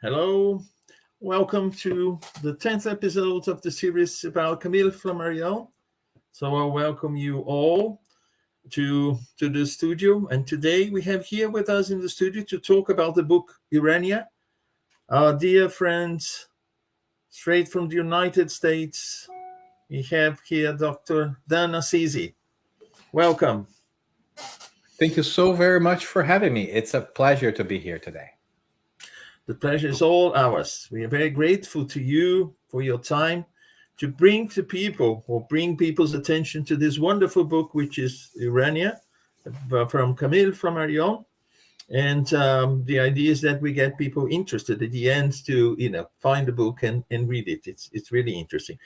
Hello, welcome to the 10th episode of the series about Camille Flammarion. So I welcome you all to the studio. And today we have here with us in the studio to talk about the book Urania. Our dear friends, straight from the United States, we have here Dr. Dan Assisi. Welcome. Thank you so very much for having me. It's a pleasure to be here today. The pleasure is all ours. We are very grateful to you for your time to bring to people or bring people's attention to this wonderful book, which is Urania from Camille Flammarion. And the idea is that we get people interested at the end to, find the book and read it. It's really interesting.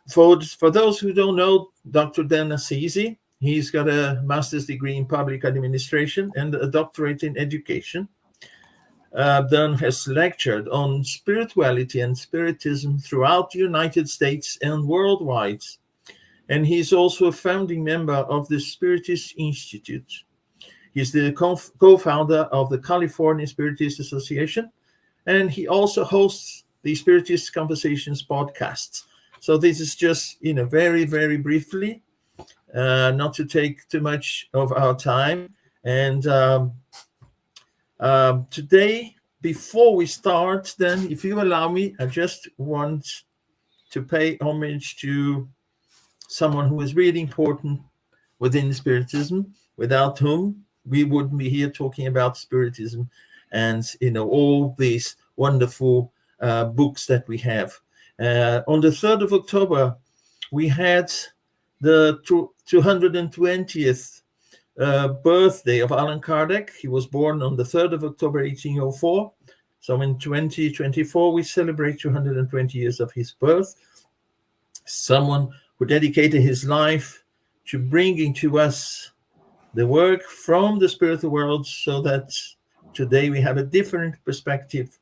For those who don't know, Dr. Dan Assisi, he's got a master's degree in public administration and a doctorate in education. Dan has lectured on spirituality and spiritism throughout the United States and worldwide. And he's also a founding member of the Spiritist Institute. He's the co-founder of the California Spiritist Association, and he also hosts the Spiritist Conversations podcast. So this is just, very, very briefly, not to take too much of our time. And today, before we start, then, if you allow me, I just want to pay homage to someone who is really important within Spiritism, without whom we wouldn't be here talking about Spiritism and, all these wonderful books that we have. On the 3rd of October, we had the 220th birthday of Allan Kardec. He was born on the 3rd of October, 1804. So in 2024, we celebrate 220 years of his birth. Someone who dedicated his life to bringing to us the work from the spiritual world so that today we have a different perspective,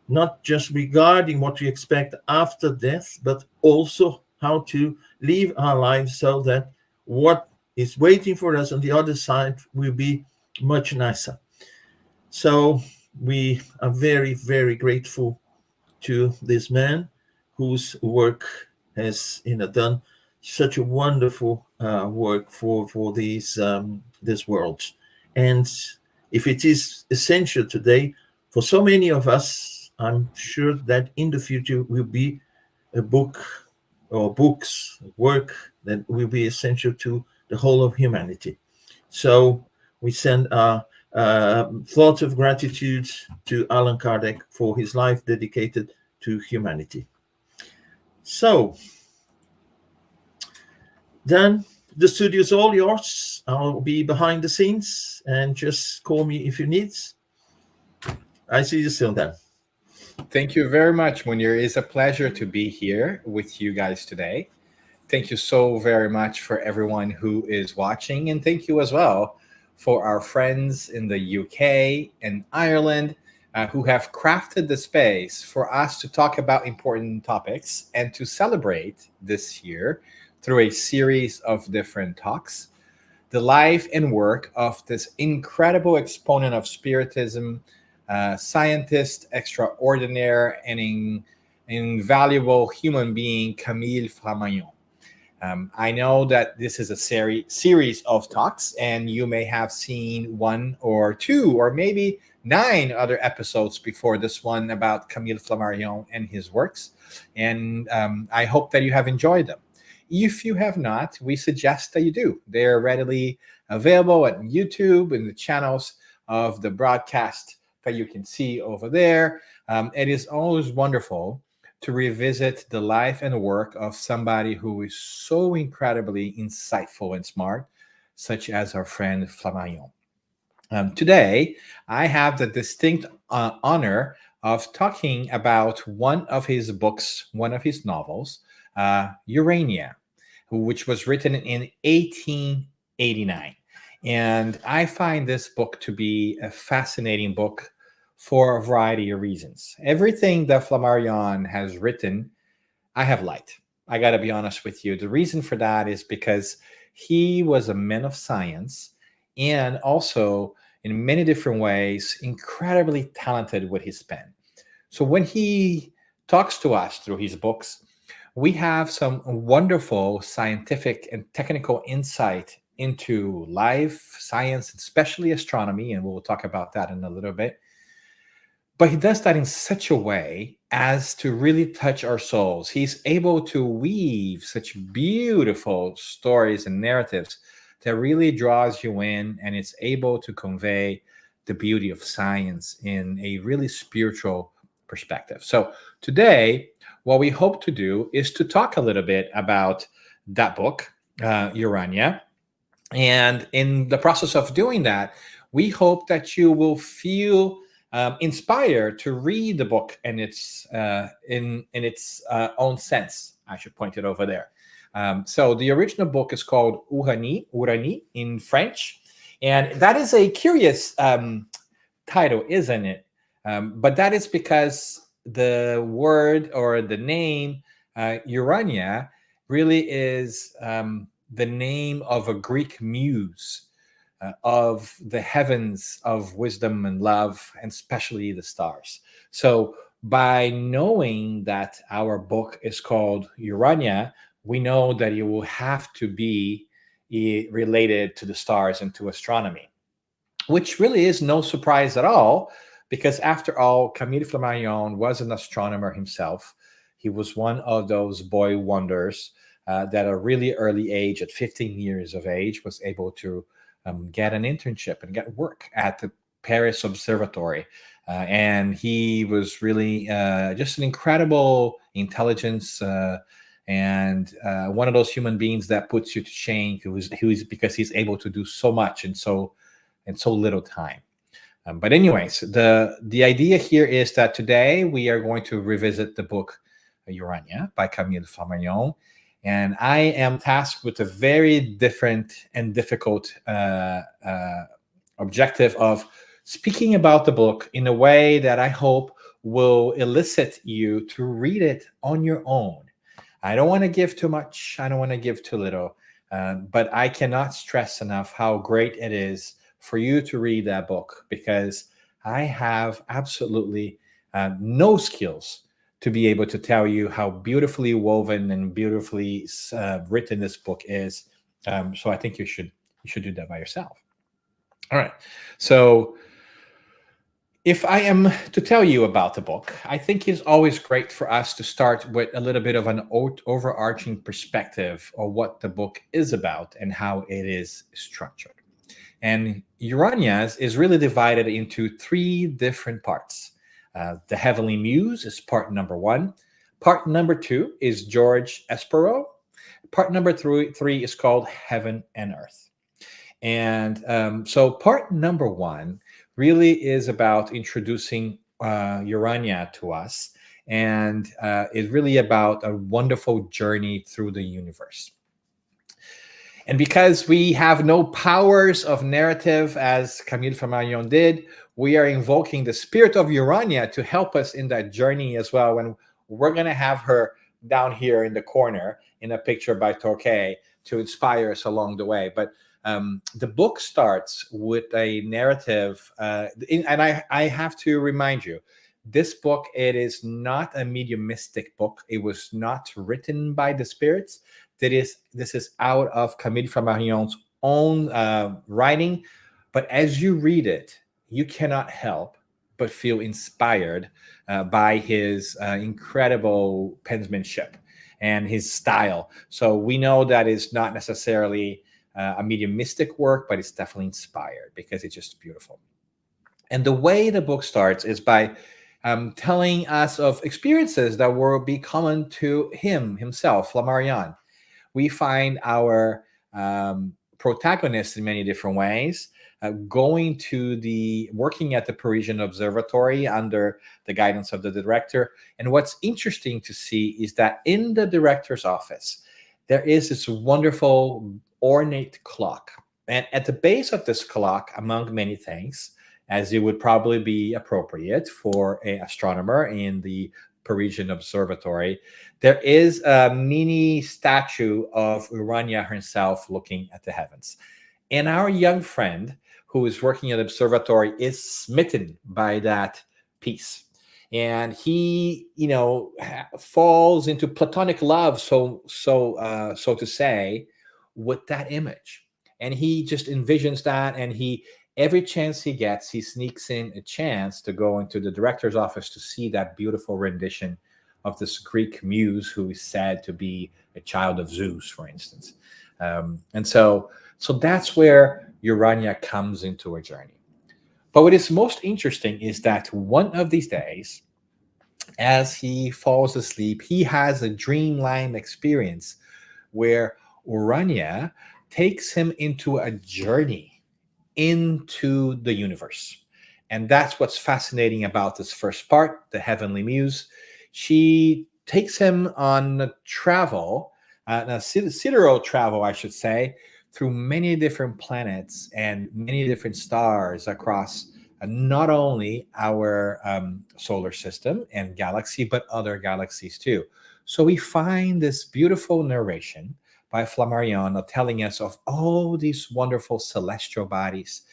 not just regarding what we expect after death, but also how to live our lives so that what is waiting for us on the other side will be much nicer. So we are very, very grateful to this man whose work has, done such a wonderful work for these this world. And if it is essential today for so many of us, I'm sure that in the future will be a book or books, work that will be essential to the whole of humanity. So we send our thoughts of gratitude to Allan Kardec for his life dedicated to humanity. So then the studio is all yours. I'll be behind the scenes and just call me if you need. I see you soon, Dan. Thank you very much, Munir. It's a pleasure to be here with you guys today. Thank you so very much for everyone who is watching. And thank you as well for our friends in the UK and Ireland who have crafted the space for us to talk about important topics and to celebrate this year through a series of different talks, the life and work of this incredible exponent of Spiritism, scientist extraordinaire and invaluable human being, Camille Flammarion. I know that this is a series of talks, and you may have seen one or two or maybe 9 other episodes before this one about Camille Flammarion and his works. And I hope that you have enjoyed them. If you have not, we suggest that you do. They are readily available at YouTube in the channels of the broadcast that you can see over there. It is always wonderful to revisit the life and work of somebody who is so incredibly insightful and smart, such as our friend Flammarion. Today, I have the distinct honor of talking about one of his books, one of his novels, Urania, which was written in 1889. And I find this book to be a fascinating book for a variety of reasons. Everything that Flammarion has written, I have liked. I got to be honest with you. The reason for that is because he was a man of science and also, in many different ways, incredibly talented with his pen. So when he talks to us through his books, we have some wonderful scientific and technical insight into life, science, especially astronomy, and we'll talk about that in a little bit. But he does that in such a way as to really touch our souls. He's able to weave such beautiful stories and narratives that really draws you in, and it's able to convey the beauty of science in a really spiritual perspective. So today, what we hope to do is to talk a little bit about that book, Urania. And in the process of doing that, we hope that you will feel inspired to read the book in its own sense. I should point it over there. So the original book is called Uranie in French, and that is a curious title, isn't it? But that is because the word or the name Urania really is the name of a Greek muse of the heavens of wisdom and love, and especially the stars. So by knowing that our book is called Urania, we know that it will have to be related to the stars and to astronomy, which really is no surprise at all, because after all, Camille Flammarion was an astronomer himself. He was one of those boy wonders that at a really early age, at 15 years of age, was able to get an internship and get work at the Paris Observatory. And he was really just an incredible intelligence and one of those human beings that puts you to shame, because he's able to do so much in so little time. But anyways, the idea here is that today we are going to revisit the book Urania by Camille Flammarion. And I am tasked with a very different and difficult objective of speaking about the book in a way that I hope will elicit you to read it on your own. I don't want to give too much. I don't want to give too little. But I cannot stress enough how great it is for you to read that book, because I have absolutely no skills to be able to tell you how beautifully woven and beautifully written this book is. So I think you should do that by yourself. All right. So if I am to tell you about the book, I think it's always great for us to start with a little bit of an overarching perspective of what the book is about and how it is structured. And Urania is really divided into three different parts. The Heavenly Muse is part number one. Part number two is George Espero. Part number three is called Heaven and Earth. And so part number one really is about introducing Urania to us, and is really about a wonderful journey through the universe. And because we have no powers of narrative as Camille Flammarion did, we are invoking the spirit of Urania to help us in that journey as well. And we're going to have her down here in the corner in a picture by Torquay to inspire us along the way. But the book starts with a narrative. And I have to remind you, this book, it is not a mediumistic book. It was not written by the spirits. This is out of Camille Flammarion's own writing. But as you read it, you cannot help but feel inspired by his incredible penmanship and his style. So we know that it's not necessarily a mediumistic work, but it's definitely inspired because it's just beautiful. And the way the book starts is by telling us of experiences that will be common to himself, Flammarion. We find our protagonist in many different ways, working at the Parisian Observatory under the guidance of the director. And what's interesting to see is that in the director's office, there is this wonderful ornate clock. And at the base of this clock, among many things, as it would probably be appropriate for an astronomer in the Parisian Observatory, there is a mini statue of Urania herself looking at the heavens. And our young friend who is working at the observatory is smitten by that piece. and he, falls into platonic love, so to say, with that image. And he just envisions that, and he every chance he gets, he sneaks in a chance to go into the director's office to see that beautiful rendition of this Greek muse who is said to be a child of Zeus, for instance. And so that's where Urania comes into a journey. But what is most interesting is that one of these days, as he falls asleep, he has a dreamlike experience where Urania takes him into a journey into the universe. And that's what's fascinating about this first part, the Heavenly Muse. She takes him on a travel, a sidereal travel, I should say, through many different planets and many different stars across not only our solar system and galaxy, but other galaxies too. So we find this beautiful narration by Flammarion telling us of all these wonderful celestial bodies,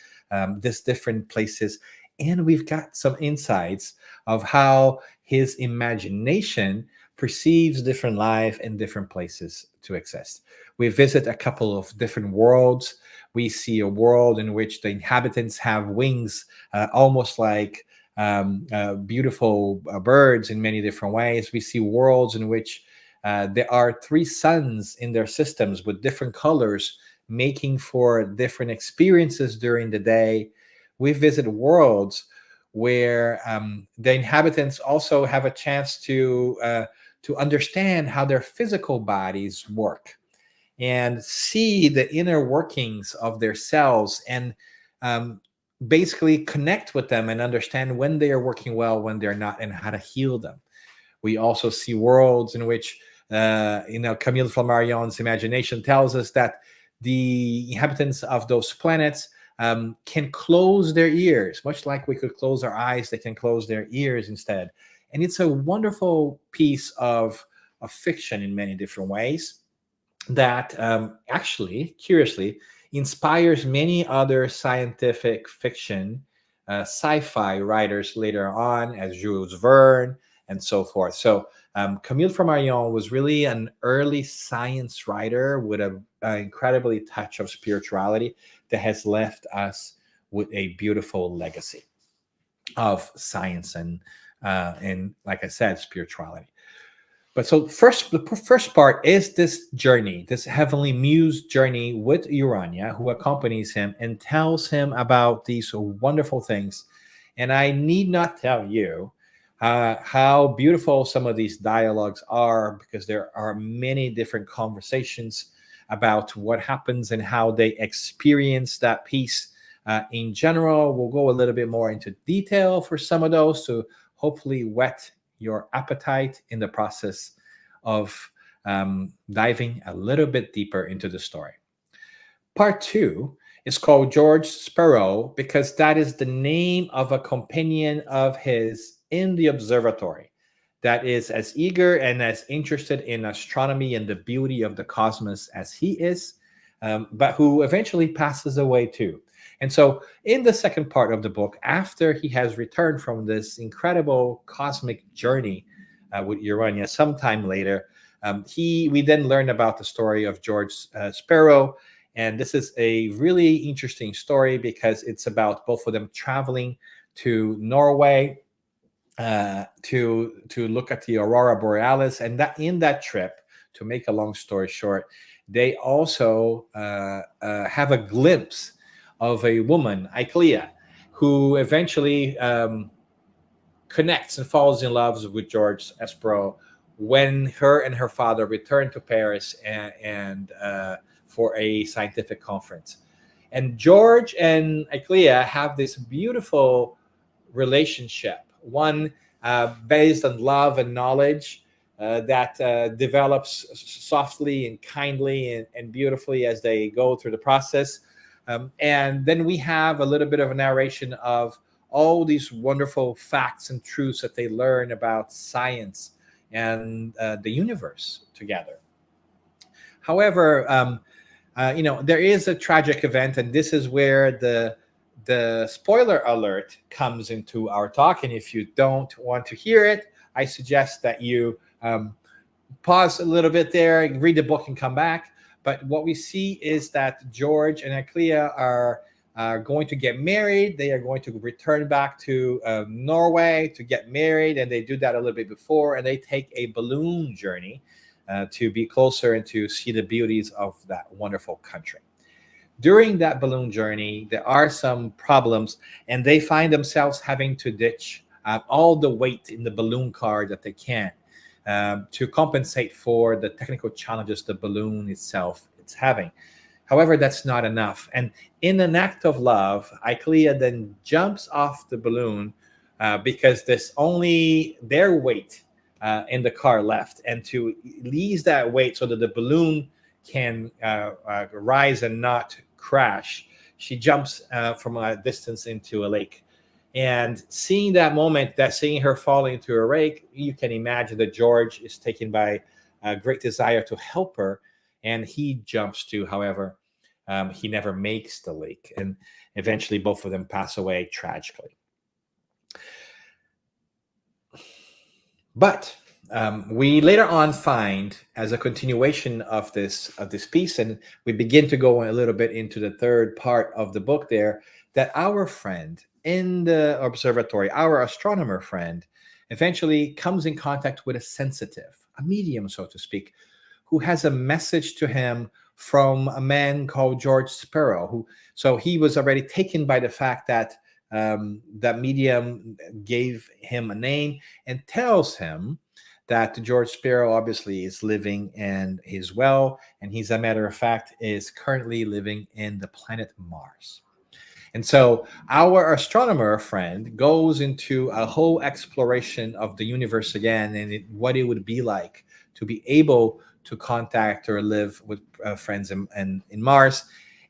these different places. And we've got some insights of how his imagination perceives different life in different places to exist. We visit a couple of different worlds. We see a world in which the inhabitants have wings, almost like beautiful birds in many different ways. We see worlds in which there are three suns in their systems with different colors, making for different experiences during the day. We visit worlds where the inhabitants also have a chance to understand how their physical bodies work and see the inner workings of their cells, and um, basically connect with them and understand when they are working well, when they're not, and how to heal them. We also see worlds in which, Camille Flammarion's imagination tells us that the inhabitants of those planets can close their ears, much like we could close our eyes, they can close their ears instead. And it's a wonderful piece of fiction in many different ways that actually, curiously, inspires many other scientific fiction, sci-fi writers later on, as Jules Verne and so forth. So Camille Flammarion was really an early science writer with an incredibly touch of spirituality that has left us with a beautiful legacy of science and like I said, spirituality. But so the first part is this journey, this heavenly muse journey with Urania, who accompanies him and tells him about these wonderful things. And I need not tell you how beautiful some of these dialogues are, because there are many different conversations about what happens and how they experience that piece. In general, we'll go a little bit more into detail for some of those to hopefully whet your appetite in the process of diving a little bit deeper into the story. Part 2 is called George Sparrow because that is the name of a companion of his in the observatory that is as eager and as interested in astronomy and the beauty of the cosmos as he is, but who eventually passes away too. And so in the second part of the book, after he has returned from this incredible cosmic journey with Urania sometime later, we then learn about the story of George Sparrow. And this is a really interesting story because it's about both of them traveling to Norway to look at the aurora borealis, and that in that trip, to make a long story short, they also have a glimpse of a woman, Iclea, who eventually connects and falls in love with George Sparrow when her and her father return to Paris and for a scientific conference. And George and Iclea have this beautiful relationship, one based on love and knowledge that develops softly and kindly and beautifully as they go through the process. And then we have a little bit of a narration of all these wonderful facts and truths that they learn about science and the universe together. However, there is a tragic event, and this is where the spoiler alert comes into our talk. And if you don't want to hear it, I suggest that you pause a little bit there, read the book, and come back. But what we see is that George and Aclea are going to get married. They are going to return back to Norway to get married, and they do that a little bit before, and they take a balloon journey to be closer and to see the beauties of that wonderful country. During that balloon journey, there are some problems, and they find themselves having to ditch all the weight in the balloon car that they can to compensate for the technical challenges the balloon itself is having. However, that's not enough. And in an act of love, Iclea then jumps off the balloon because there's only their weight in the car left. And to ease that weight so that the balloon can rise and not crash, she jumps from a distance into a lake. And seeing that moment, seeing her fall into a lake, you can imagine that George is taken by a great desire to help her, and he jumps too. However, he never makes the lake, and eventually both of them pass away tragically. But we later on find, as a continuation of this piece, and we begin to go a little bit into the third part of the book there, that our friend in the observatory, our astronomer friend, eventually comes in contact with a sensitive, a medium, so to speak, who has a message to him from a man called George Sparrow. So he was already taken by the fact that that medium gave him a name and tells him that George Sparrow obviously is living and is well, and he's, a matter of fact, is currently living in the planet Mars. And so our astronomer friend goes into a whole exploration of the universe again, and what it would be like to be able to contact or live with friends in Mars.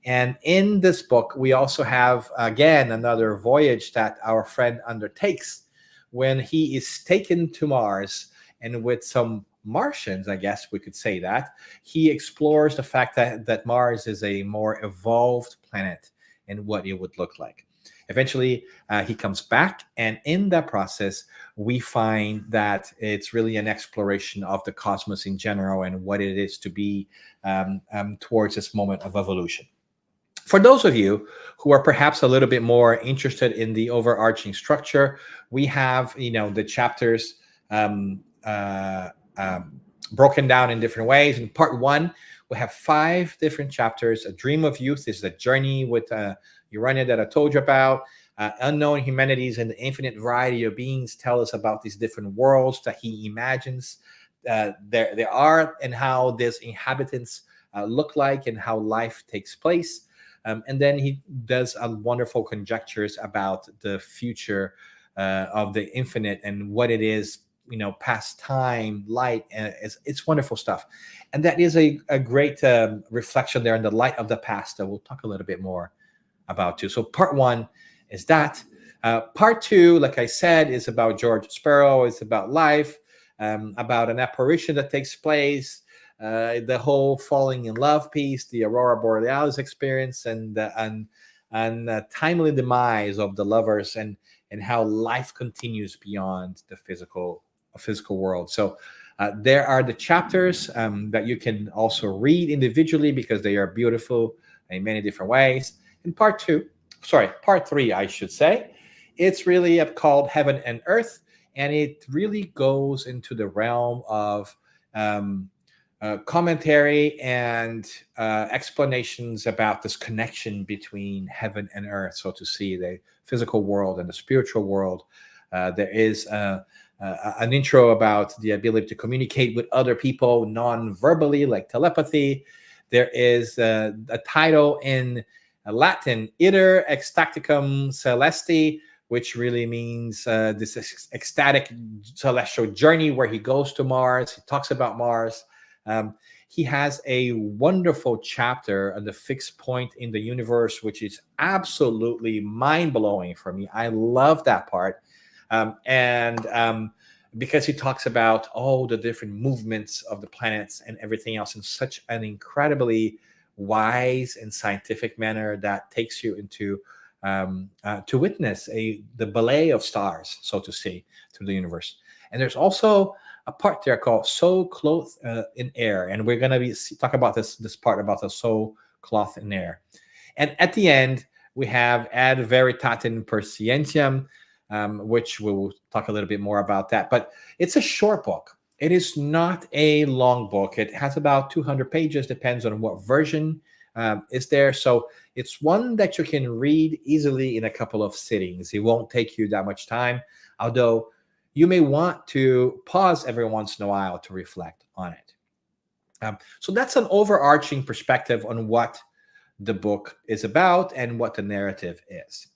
And in this book, we also have, again, another voyage that our friend undertakes when he is taken to Mars. And with some Martians, I guess we could say that, he explores the fact that Mars is a more evolved planet and what it would look like. Eventually, he comes back, and in that process, we find that it's really an exploration of the cosmos in general and what it is to be towards this moment of evolution. For those of you who are perhaps a little bit more interested in the overarching structure, we have, the chapters broken down in different ways. In part 1, we have 5 different chapters. A Dream of Youth is the journey with Urania that I told you about. Unknown Humanities and the Infinite Variety of Beings tell us about these different worlds that he imagines there are, and how these inhabitants look like, and how life takes place. And then he does wonderful conjectures about the future of the infinite and what it is, past time, light, and it's wonderful stuff. And that is a great reflection there in the light of the past that we'll talk a little bit more about too. So part 1 is that. Part 2, like I said, is about George Sparrow. It's about life, about an apparition that takes place, the whole falling in love piece, the Aurora Borealis experience, and the timely demise of the lovers, and how life continues beyond the physical world. So there are the chapters that you can also read individually because they are beautiful in many different ways. In part 3, I should say, it's really called Heaven and Earth, and it really goes into the realm of commentary and explanations about this connection between heaven and earth, so to see the physical world and the spiritual world. There is an intro about the ability to communicate with other people non-verbally, like telepathy. There is a title in Latin, Iter Ecstaticum Celesti, which really means this ecstatic celestial journey where he goes to Mars. He talks about Mars. He has a wonderful chapter on the fixed point in the universe, which is absolutely mind-blowing for me. I love that part. Because he talks about all the different movements of the planets and everything else in such an incredibly wise and scientific manner that takes you into to witness the ballet of stars, so to say, through the universe. And there's also a part there called "So Clothed in Air," and we're gonna be talk about this part about the "So Clothed in Air." And at the end, we have "Ad Veritatem per Scientiam," which we will talk a little bit more about that. But it's a short book. It is not a long book. It has about 200 pages, depends on what version is there. So it's one that you can read easily in a couple of sittings. It won't take you that much time, although you may want to pause every once in a while to reflect on it. So that's an overarching perspective on what the book is about and what the narrative is.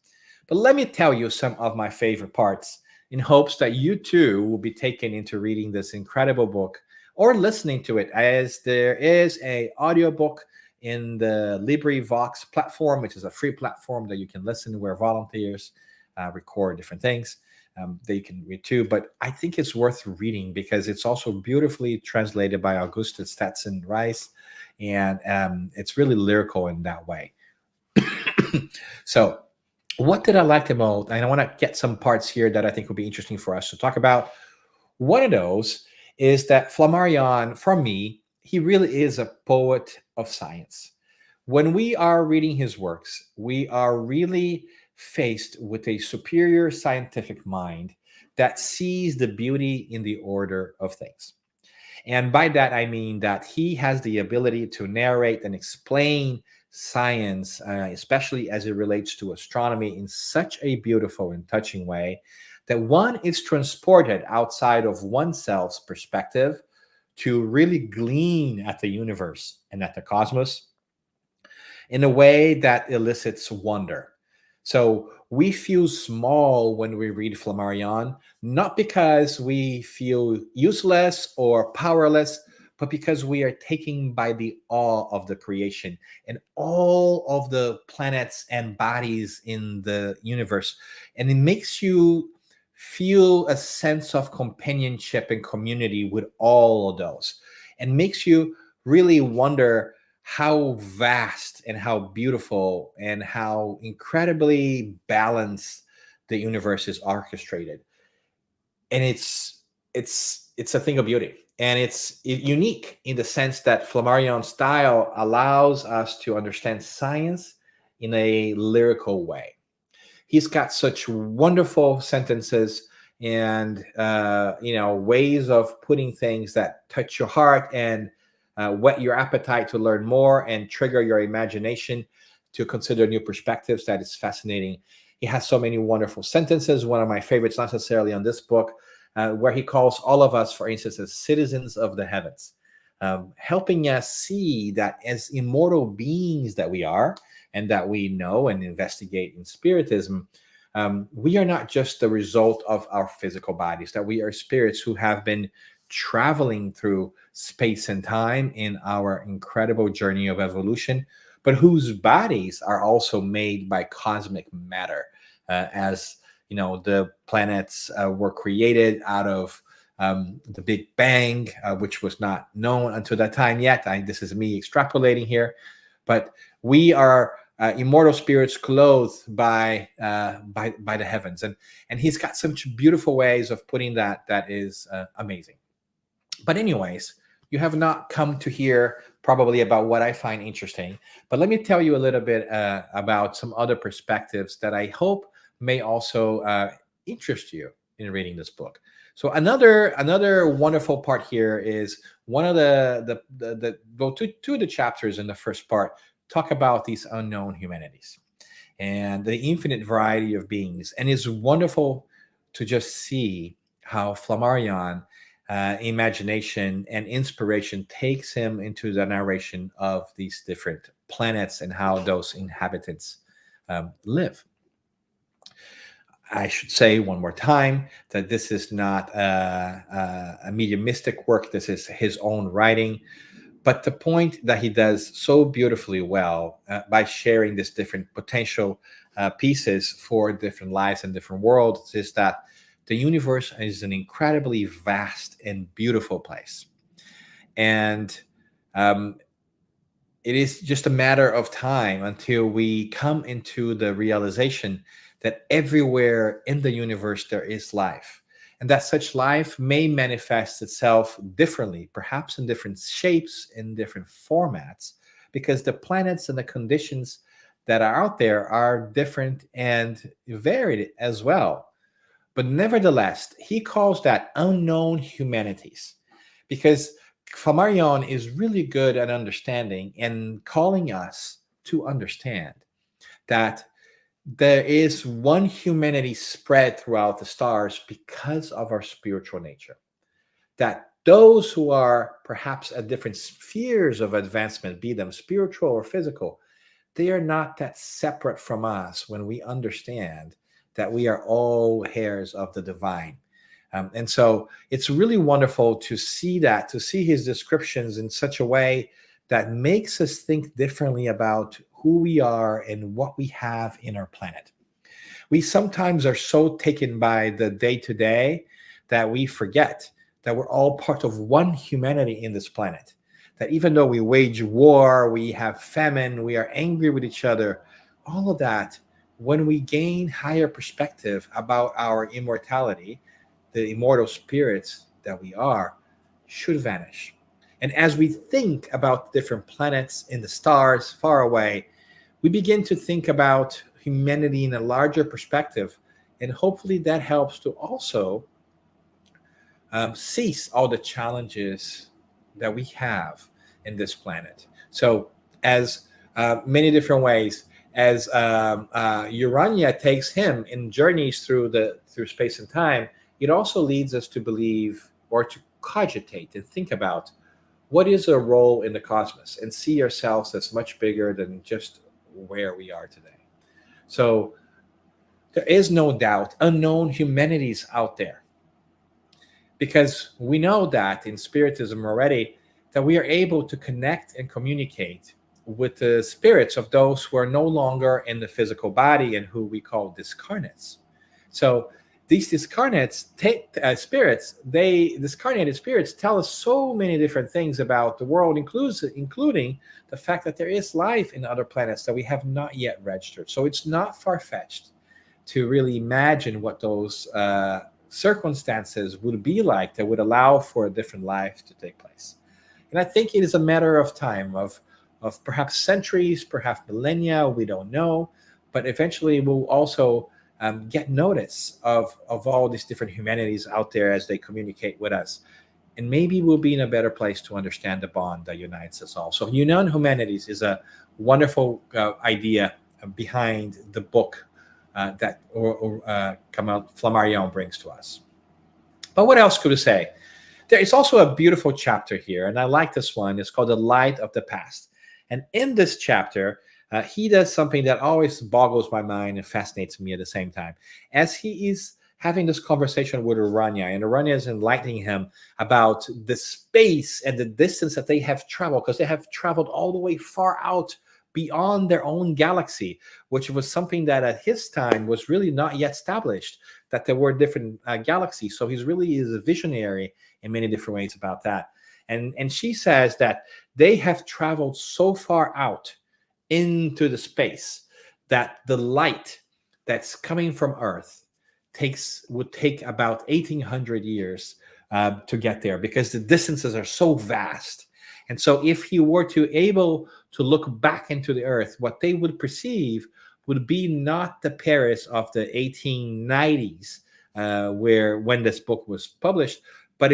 But let me tell you some of my favorite parts in hopes that you too will be taken into reading this incredible book or listening to it, as there is an audiobook in the LibriVox platform, which is a free platform that you can listen to where volunteers record different things that you can read too. But I think it's worth reading because it's also beautifully translated by Augustus Stetson Rice, and it's really lyrical in that way. So what did I like the most? And I want to get some parts here that I think would be interesting for us to talk about. One of those is that Flammarion, for me, he really is a poet of science. When we are reading his works, we are really faced with a superior scientific mind that sees the beauty in the order of things. And by that, I mean that he has the ability to narrate and explain science, especially as it relates to astronomy, in such a beautiful and touching way that one is transported outside of oneself's perspective to really glean at the universe and at the cosmos in a way that elicits wonder. So we feel small when we read Flammarion, not because we feel useless or powerless, but because we are taken by the awe of the creation and all of the planets and bodies in the universe. And it makes you feel a sense of companionship and community with all of those, and makes you really wonder how vast and how beautiful and how incredibly balanced the universe is orchestrated. And it's a thing of beauty, and it's unique in the sense that Flammarion's style allows us to understand science in a lyrical way. He's got such wonderful sentences and ways of putting things that touch your heart and whet your appetite to learn more and trigger your imagination to consider new perspectives. That is fascinating. He has so many wonderful sentences. One of my favorites, not necessarily on this book, where he calls all of us, for instance, as citizens of the heavens, helping us see that as immortal beings that we are and that we know and investigate in Spiritism, we are not just the result of our physical bodies, that we are spirits who have been traveling through space and time in our incredible journey of evolution, but whose bodies are also made by cosmic matter, as the planets were created out of the Big Bang, which was not known until that time yet. This is me extrapolating here, but we are immortal spirits clothed by the heavens, and he's got such beautiful ways of putting that is amazing. But anyways, you have not come to hear probably about what I find interesting, but let me tell you a little bit about some other perspectives that I hope may also interest you in reading this book. So another wonderful part here is one of two of the chapters in the first part talk about these unknown humanities and the infinite variety of beings. And it's wonderful to just see how Flammarion imagination and inspiration takes him into the narration of these different planets and how those inhabitants live. I should say one more time that this is not a mediumistic work. This is his own writing. But the point that he does so beautifully well by sharing these different potential pieces for different lives and different worlds is that the universe is an incredibly vast and beautiful place. And it is just a matter of time until we come into the realization that everywhere in the universe there is life, and that such life may manifest itself differently, perhaps in different shapes, in different formats, because the planets and the conditions that are out there are different and varied as well. But nevertheless, he calls that unknown humanities, because Flammarion is really good at understanding and calling us to understand that there is one humanity spread throughout the stars because of our spiritual nature. That those who are perhaps at different spheres of advancement, be them spiritual or physical, they are not that separate from us when we understand that we are all heirs of the divine. And so it's really wonderful to see that, to see his descriptions in such a way that makes us think differently about who we are and what we have in our planet. We sometimes are so taken by the day to day that we forget that we're all part of one humanity in this planet. That even though we wage war, we have famine, we are angry with each other, all of that, when we gain higher perspective about our immortality, the immortal spirits that we are, should vanish. And as we think about different planets in the stars far away, we begin to think about humanity in a larger perspective. And hopefully that helps to also cease all the challenges that we have in this planet. So, as many different ways, as Urania takes him in journeys through space and time, it also leads us to believe or to cogitate and think about what is our role in the cosmos and see ourselves as much bigger than just where we are today. So there is no doubt unknown humanities out there, because we know that in spiritism already that we are able to connect and communicate with the spirits of those who are no longer in the physical body and who we call discarnates. So these discarnates spirits, discarnated spirits tell us so many different things about the world, including the fact that there is life in other planets that we have not yet registered. So it's not far-fetched to really imagine what those circumstances would be like that would allow for a different life to take place. And I think it is a matter of time, of perhaps centuries, perhaps millennia, we don't know, but eventually we'll also get notice of all these different humanities out there as they communicate with us. And maybe we'll be in a better place to understand the bond that unites us all. So Unknown Humanities is a wonderful idea behind the book that Camille Flammarion brings to us. But what else could we say? There is also a beautiful chapter here, and I like this one. It's called The Light of the Past. And in this chapter, he does something that always boggles my mind and fascinates me at the same time. As he is having this conversation with Urania, and Urania is enlightening him about the space and the distance that they have traveled, because they have traveled all the way far out beyond their own galaxy, which was something that at his time was really not yet established, that there were different galaxies. So he's really is a visionary in many different ways about that. And she says that they have traveled so far out into the space that the light that's coming from Earth would take about 1,800 years to get there, because the distances are so vast. And so if he were to able to look back into the Earth, what they would perceive would be not the Paris of the 1890s, when this book was published, but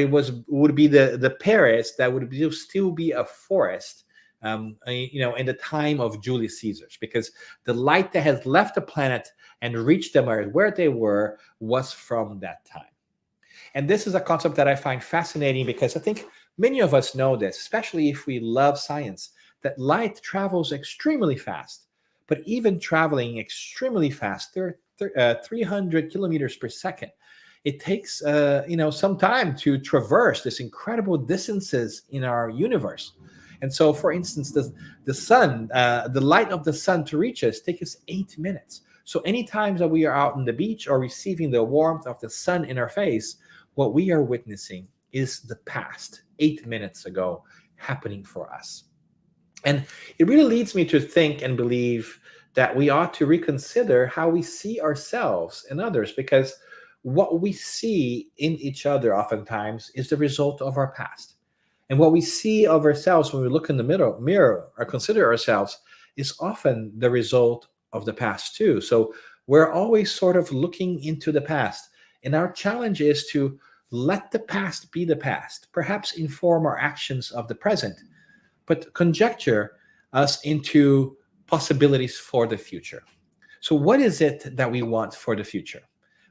would be the Paris that would still be a forest, in the time of Julius Caesar's, because the light that has left the planet and reached them where they were was from that time. And this is a concept that I find fascinating, because I think many of us know this, especially if we love science, that light travels extremely fast. But even traveling extremely fast, 300 kilometers per second, it takes some time to traverse this incredible distances in our universe. And so, for instance, the sun, the light of the sun to reach us takes us 8 minutes. So anytime that we are out on the beach or receiving the warmth of the sun in our face, what we are witnessing is the past 8 minutes ago happening for us. And it really leads me to think and believe that we ought to reconsider how we see ourselves and others, because what we see in each other oftentimes is the result of our past. And what we see of ourselves when we look in the mirror or consider ourselves is often the result of the past too. So we're always sort of looking into the past. And our challenge is to let the past be the past, perhaps inform our actions of the present, but conjecture us into possibilities for the future. So, what is it that we want for the future?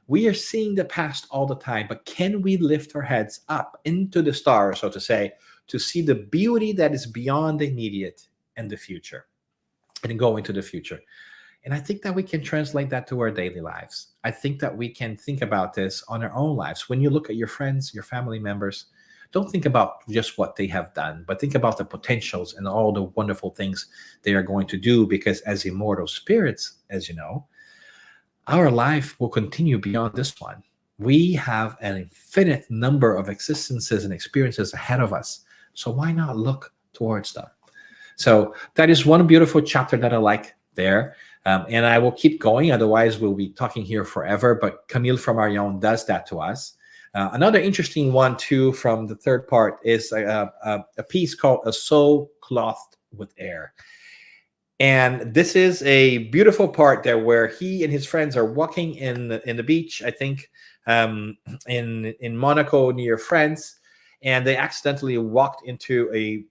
We are seeing the past all the time, but can we lift our heads up into the stars, so to say, to see the beauty that is beyond the immediate and the future, and go into the future? And I think that we can translate that to our daily lives. I think that we can think about this on our own lives. When you look at your friends, your family members, don't think about just what they have done, but think about the potentials and all the wonderful things they are going to do. Because as immortal spirits, as you know, our life will continue beyond this one. We have an infinite number of existences and experiences ahead of us. So why not look towards them? So that is one beautiful chapter that I like there. And I will keep going. Otherwise, we'll be talking here forever. But Camille Flammarion does that to us. Another interesting one, too, from the third part is a piece called A Soul Clothed with Air. And this is a beautiful part there where he and his friends are walking in the beach, I think, in Monaco near France. And they accidentally walked into a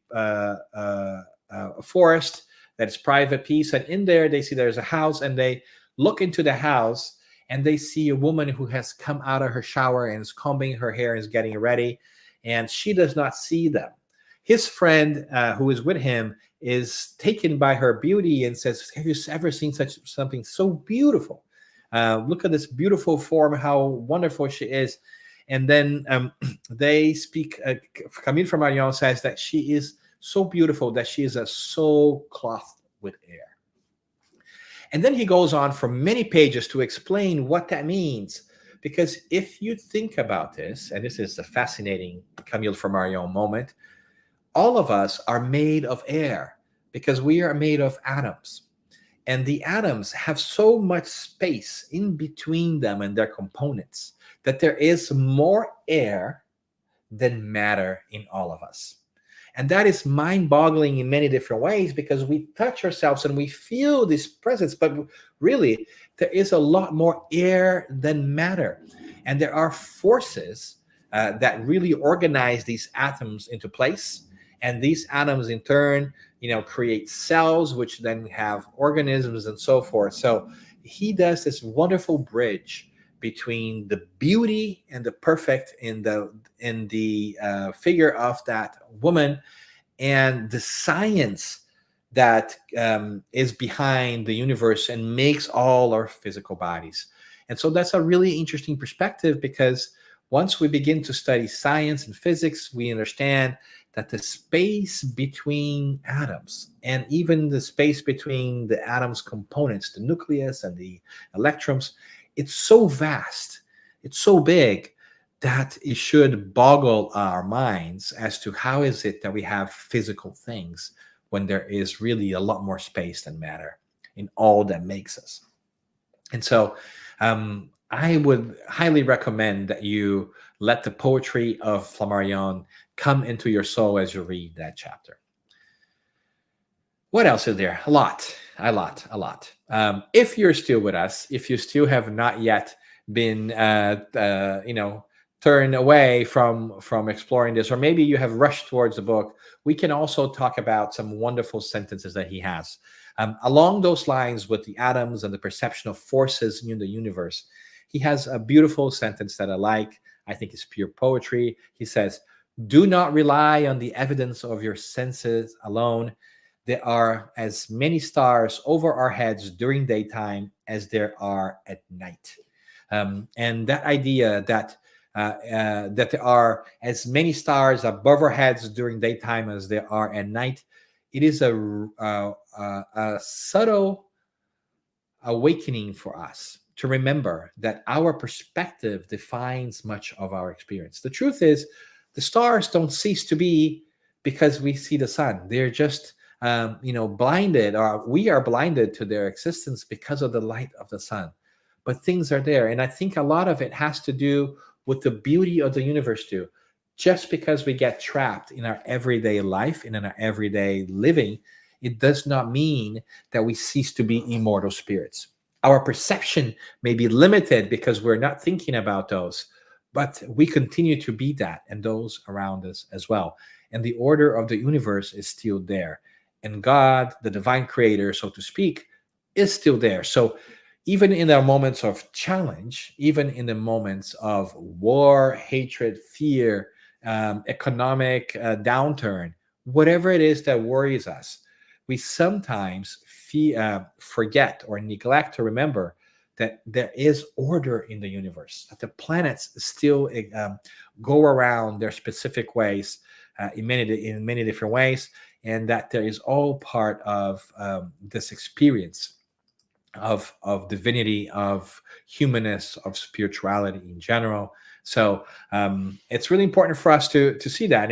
forest that's private piece. And in there, they see there's a house, and they look into the house, and they see a woman who has come out of her shower and is combing her hair and is getting ready. And she does not see them. His friend who is with him is taken by her beauty and says, have you ever seen something so beautiful? Look at this beautiful form, how wonderful she is. And then they speak, Camille Flammarion says that she is so beautiful that she is a soul clothed with air. And then he goes on for many pages to explain what that means. Because if you think about this, and this is a fascinating Camille Flammarion moment, all of us are made of air because we are made of atoms. And the atoms have so much space in between them and their components that there is more air than matter in all of us. And that is mind-boggling in many different ways, because we touch ourselves and we feel this presence, but really there is a lot more air than matter. And there are forces that really organize these atoms into place. And these atoms in turn, create cells, which then have organisms and so forth. So he does this wonderful bridge between the beauty and the perfect in the figure of that woman, and the science that is behind the universe and makes all our physical bodies. And so that's a really interesting perspective, because once we begin to study science and physics, we understand that the space between atoms, and even the space between the atom's components, the nucleus and the electrons, it's so vast, it's so big, that it should boggle our minds as to how is it that we have physical things when there is really a lot more space than matter in all that makes us. And so I would highly recommend that you let the poetry of Flammarion come into your soul as you read that chapter. What else is there? A lot. If you're still with us, if you still have not yet been, turned away from exploring this, or maybe you have rushed towards the book, we can also talk about some wonderful sentences that he has. Along those lines with the atoms and the perception of forces in the universe, he has a beautiful sentence that I like. I think it's pure poetry. He says, "Do not rely on the evidence of your senses alone. There are as many stars over our heads during daytime as there are at night." And that idea that there are as many stars above our heads during daytime as there are at night, it is a subtle awakening for us to remember that our perspective defines much of our experience. The truth is, the stars don't cease to be because we see the sun. They're just blinded, or we are blinded to their existence because of the light of the sun. But things are there. And I think a lot of it has to do with the beauty of the universe too. Just because we get trapped in our everyday life and in our everyday living, it does not mean that we cease to be immortal spirits. Our perception may be limited because we're not thinking about those, but we continue to be that, and those around us as well. And the order of the universe is still there. And God, the divine creator, so to speak, is still there. So even in the moments of challenge, even in the moments of war, hatred, fear, economic downturn, whatever it is that worries us, we sometimes forget or neglect to remember that there is order in the universe, that the planets still go around their specific ways, in many different ways, and that there is all part of this experience of divinity, of humanness, of spirituality in general. So it's really important for us to see that.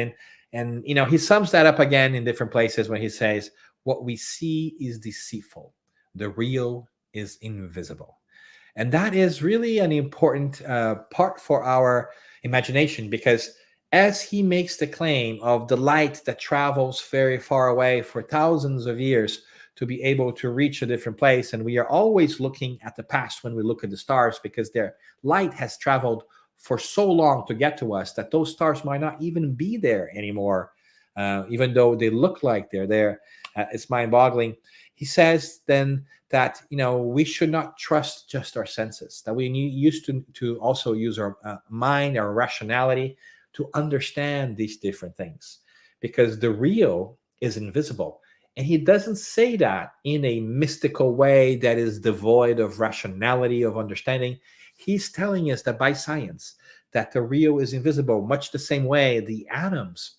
And he sums that up again in different places when he says, what we see is deceitful, the real is invisible. And that is really an important part for our imagination, because as he makes the claim of the light that travels very far away for thousands of years to be able to reach a different place, and we are always looking at the past when we look at the stars, because their light has traveled for so long to get to us that those stars might not even be there anymore, even though they look like they're there. It's mind-boggling. He says then that we should not trust just our senses, that we used to also use our mind, our rationality, to understand these different things, because the real is invisible. And he doesn't say that in a mystical way that is devoid of rationality, of understanding. He's telling us that by science, that the real is invisible, much the same way the atoms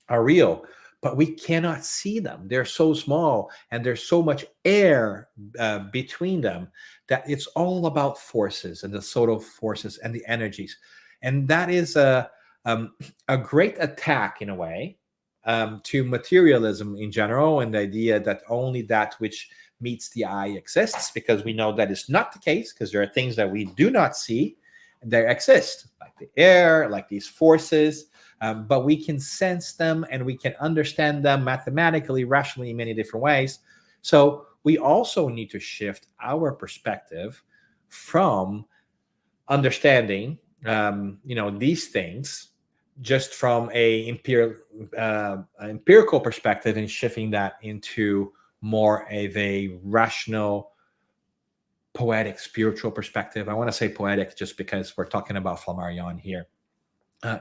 are real, but we cannot see them. They're so small, and there's so much air between them, that it's all about forces, and the subtle forces and the energies. And that is a great attack, in a way, to materialism in general, and the idea that only that which meets the eye exists, because we know that is not the case, because there are things that we do not see, and they exist, like the air, like these forces, but we can sense them, and we can understand them mathematically, rationally, in many different ways. So we also need to shift our perspective from understanding these things just from a empirical perspective, and shifting that into more of a rational, poetic, spiritual perspective. I want to say poetic just because we're talking about Flammarion here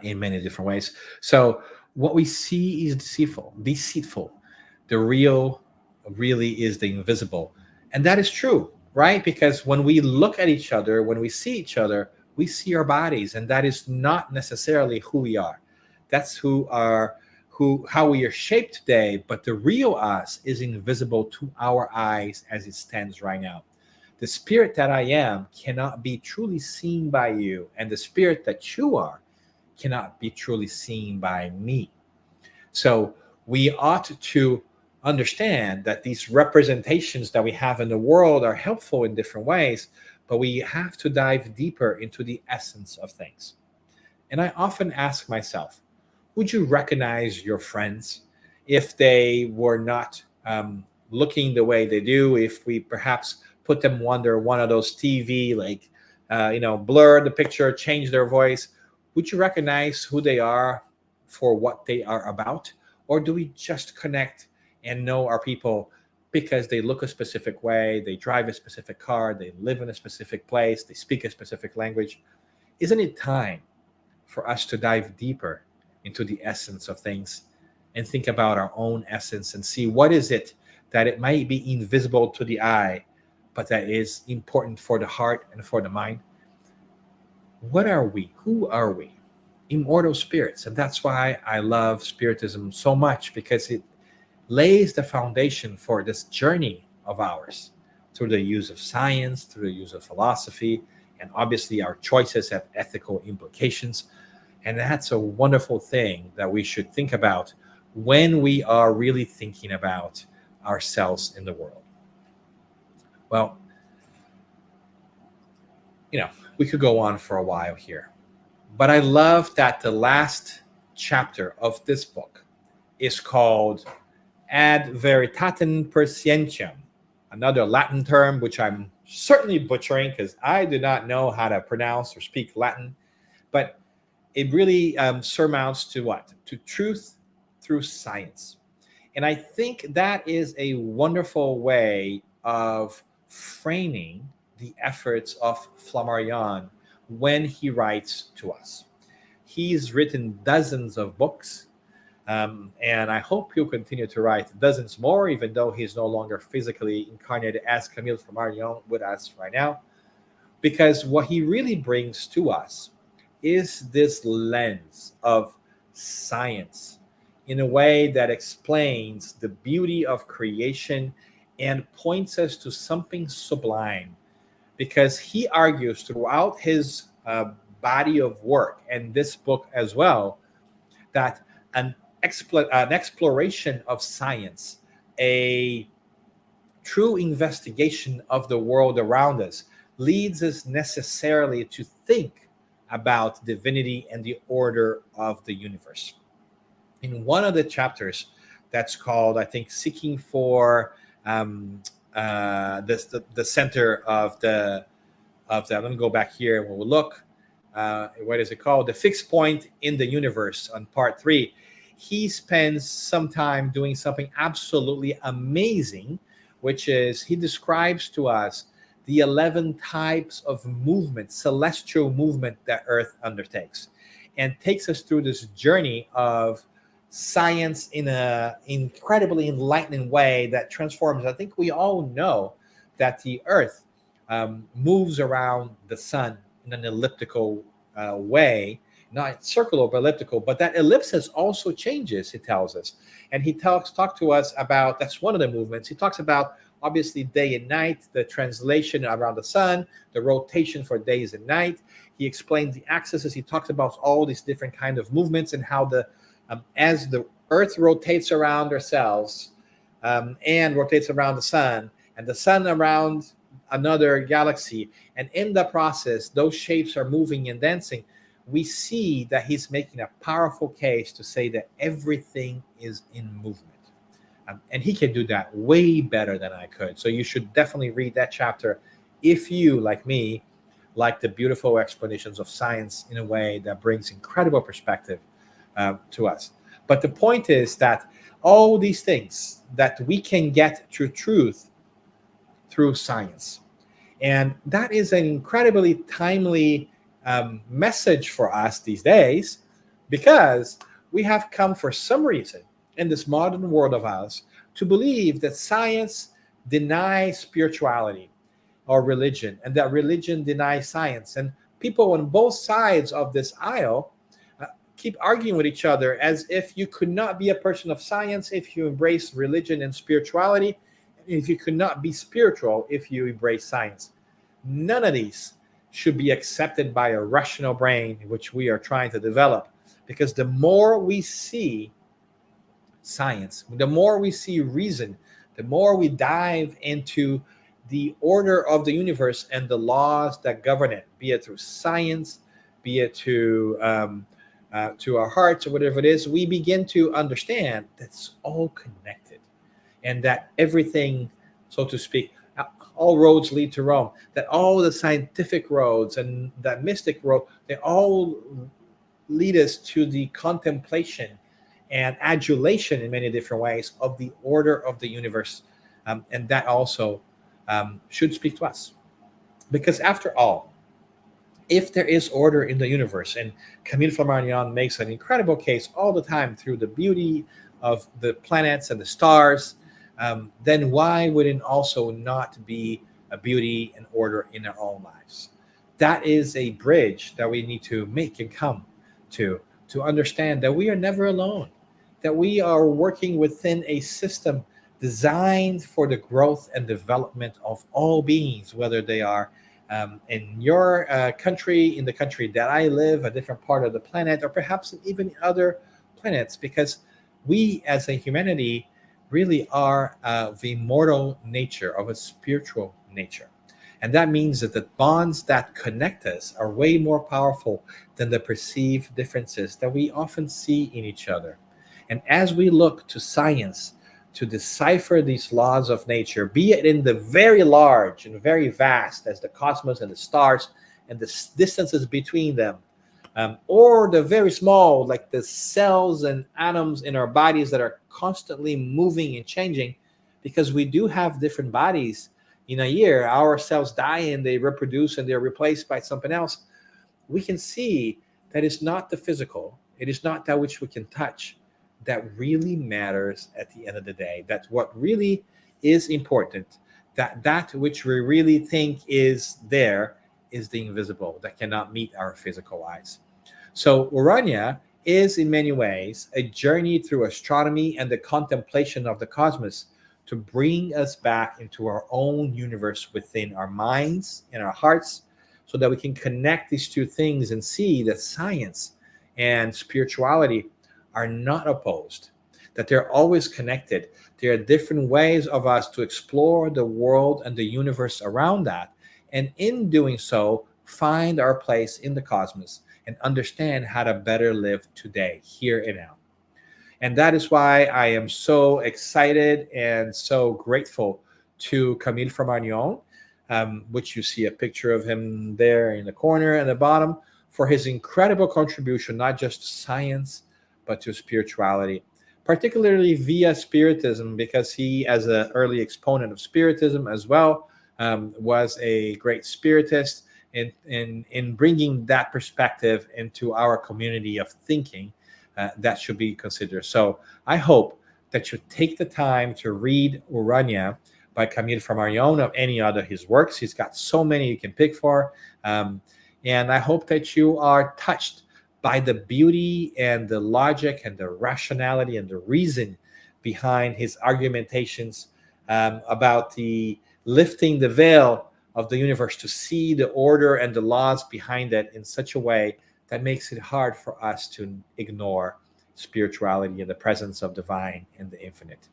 in many different ways. So what we see is deceitful. The real really is the invisible. And that is true, right? Because when we look at each other, when we see each other, we see our bodies, and that is not necessarily who we are. That's how we are shaped today, but the real us is invisible to our eyes as it stands right now. The spirit that I am cannot be truly seen by you, and the spirit that you are cannot be truly seen by me. So we ought to understand that these representations that we have in the world are helpful in different ways, but we have to dive deeper into the essence of things. And I often ask myself, would you recognize your friends if they were not looking the way they do? If we perhaps put them under one of those TV, like, blur the picture, change their voice, would you recognize who they are for what they are about? Or do we just connect and know our people because they look a specific way, they drive a specific car, they live in a specific place, they speak a specific language? Isn't it time for us to dive deeper into the essence of things and think about our own essence, and see what is it that it might be invisible to the eye, but that is important for the heart and for the mind? What are we? Who are we? Immortal spirits. And that's why I love Spiritism so much, because it lays the foundation for this journey of ours through the use of science, through the use of philosophy, and obviously our choices have ethical implications. And that's a wonderful thing that we should think about when we are really thinking about ourselves in the world. Well, we could go on for a while here, but I love that the last chapter of this book is called Ad Veritatem Persentiam, another Latin term which I'm certainly butchering because I do not know how to pronounce or speak Latin, but it really surmounts to what? To truth through science. And I think that is a wonderful way of framing the efforts of Flammarion when he writes to us. He's written dozens of books, and I hope he'll continue to write dozens more, even though he's no longer physically incarnated as Camille Flammarion with us right now. Because what he really brings to us is this lens of science in a way that explains the beauty of creation and points us to something sublime. Because he argues throughout his body of work and this book as well that an exploration of science, a true investigation of the world around us, leads us necessarily to think about divinity and the order of the universe. In one of the chapters that's called, I think, Seeking for the center of the I'm going to go back here and we'll look. What is it called? The fixed point in the universe on part 3. He spends some time doing something absolutely amazing, which is he describes to us the 11 types of movement, celestial movement that Earth undertakes, and takes us through this journey of science in an incredibly enlightening way that transforms. I think we all know that the Earth moves around the sun in an elliptical way, not circular but elliptical, but that ellipsis also changes, he tells us. And he talks to us about, that's one of the movements. He talks about obviously day and night, the translation around the sun, the rotation for days and night. He explains the axes. He talks about all these different kind of movements and how as the Earth rotates around ourselves and rotates around the sun, and the sun around another galaxy, and in the process, those shapes are moving and dancing. We see that he's making a powerful case to say that everything is in movement. And he can do that way better than I could. So you should definitely read that chapter if you, like me, like the beautiful explanations of science in a way that brings incredible perspective to us. But the point is that all these things that we can get through truth through science. And that is an incredibly timely message for us these days, because we have come for some reason in this modern world of ours to believe that science denies spirituality or religion, and that religion denies science. And people on both sides of this aisle keep arguing with each other as if you could not be a person of science if you embrace religion and spirituality, and if you could not be spiritual if you embrace science. None of these should be accepted by a rational brain, which we are trying to develop, because the more we see science, the more we see reason, the more we dive into the order of the universe and the laws that govern it, be it through science, be it to our hearts or whatever it is, we begin to understand that's all connected, and that everything, so to speak, all roads lead to Rome, that all the scientific roads and that mystic road, they all lead us to the contemplation and adulation in many different ways of the order of the universe. And that also should speak to us. Because after all, if there is order in the universe, and Camille Flammarion makes an incredible case all the time through the beauty of the planets and the stars, then why would it also not be a beauty and order in our own lives? That is a bridge that we need to make and come to understand that we are never alone, that we are working within a system designed for the growth and development of all beings, whether they are in your country, in the country that I live, a different part of the planet, or perhaps even other planets, because we as a humanity really are the immortal nature of a spiritual nature. And that means that the bonds that connect us are way more powerful than the perceived differences that we often see in each other. And as we look to science to decipher these laws of nature, be it in the very large and very vast as the cosmos and the stars and the distances between them, or the very small, like the cells and atoms in our bodies that are constantly moving and changing, because we do have different bodies in a year. Our cells die and they reproduce and they're replaced by something else. We can see that it's not the physical, it is not that which we can touch that really matters at the end of the day. That's what really is important. That which we really think is there is the invisible that cannot meet our physical eyes. So Urania is in many ways a journey through astronomy and the contemplation of the cosmos to bring us back into our own universe within our minds and our hearts, so that we can connect these two things and see that science and spirituality are not opposed, that they're always connected. There are different ways of us to explore the world and the universe around that. And in doing so, find our place in the cosmos and understand how to better live today, here and now. And that is why I am so excited and so grateful to Camille Flammarion, which you see a picture of him there in the corner at the bottom, for his incredible contribution, not just to science, but to spirituality, particularly via Spiritism, because he, as an early exponent of Spiritism as well, was a great Spiritist in bringing that perspective into our community of thinking. That should be considered. So I hope that you take the time to read Urania by Camille Flammarion, of any other his works. He's got so many you can pick for. And I hope that you are touched by the beauty and the logic and the rationality and the reason behind his argumentations, about the lifting the veil of the universe to see the order and the laws behind it in such a way that makes it hard for us to ignore spirituality and the presence of divine and the infinite.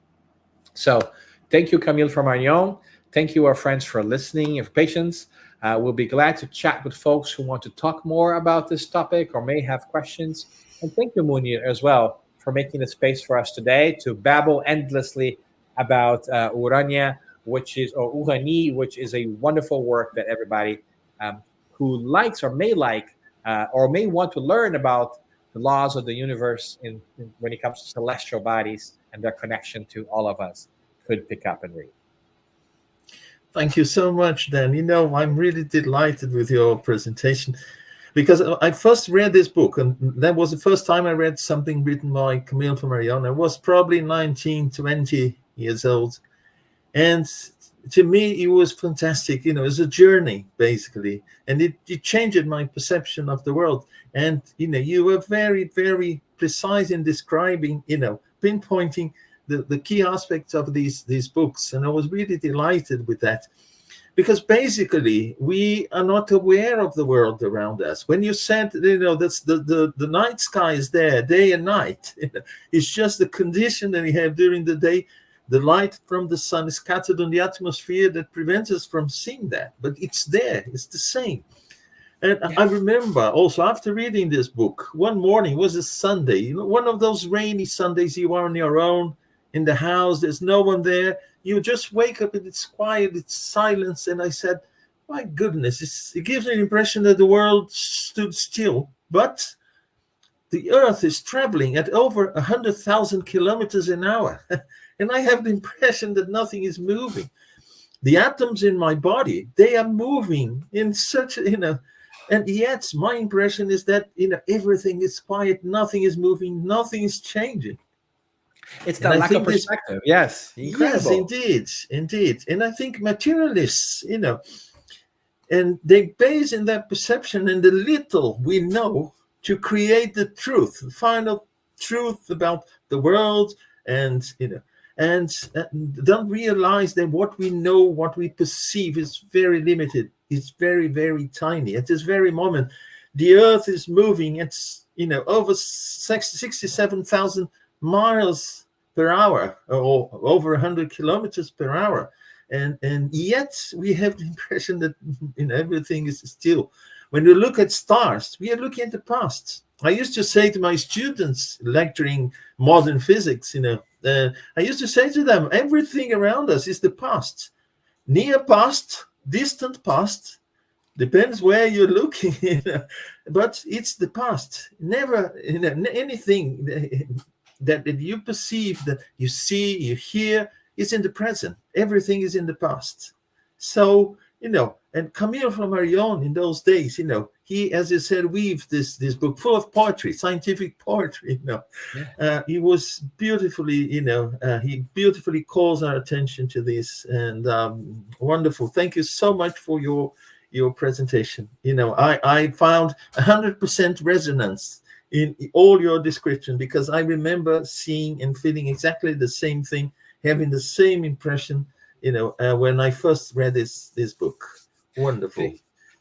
So thank you, Camille Flammarion. Thank you, our friends, for listening and for patience. We'll be glad to chat with folks who want to talk more about this topic or may have questions. And thank you, Munir, as well, for making the space for us today to babble endlessly about Urania, or Uranie, which is a wonderful work that everybody who likes or may want to learn about the laws of the universe when it comes to celestial bodies and their connection to all of us could pick up and read. Thank you so much, Dan. I'm really delighted with your presentation, because I first read this book, and that was the first time I read something written by Camille Flammarion. I was probably 19, 20 years old. And to me, it was fantastic. It was a journey, basically. And it changed my perception of the world. And, you were very, very precise in describing, pinpointing the key aspects of these books. And I was really delighted with that. Because basically, we are not aware of the world around us. When you said, that's the night sky is there, day and night. It's just the condition that we have during the day. The light from the sun is scattered on the atmosphere that prevents us from seeing that. But it's there. It's the same. And yeah. I remember also, after reading this book, one morning, it was a Sunday, one of those rainy Sundays, you are on your own in the house. There's no one there. You just wake up and it's quiet, it's silence. And I said, my goodness, it gives me the impression that the world stood still. But the earth is traveling at over 100,000 kilometers an hour. And I have the impression that nothing is moving. The atoms in my body, they are moving in such, and yet my impression is that, everything is quiet, nothing is moving, nothing is changing. It's that lack of perspective. Yes. Incredible. Yes, indeed. And I think materialists, and they base in that perception and the little we know to create the truth, the final truth about the world, and, and don't realize that what we know, what we perceive is very limited. It's very, very tiny. At this very moment, the earth is moving. It's, over 67,000 miles per hour or over 100 kilometers per hour. And yet we have the impression that everything is still. When you look at stars, we are looking at the past. I used to say to my students lecturing modern physics, I used to say to them, everything around us is the past, near past, distant past, depends where you're looking, but it's the past. Never anything that you perceive, that you see, you hear, is in the present. Everything is in the past. So, and Camille Flammarion in those days, he, as you said, weaved this book full of poetry, scientific poetry. He was beautifully, he beautifully calls our attention to this, and wonderful. Thank you so much for your presentation. I found 100% resonance in all your description, because I remember seeing and feeling exactly the same thing, having the same impression, when I first read this book. Wonderful.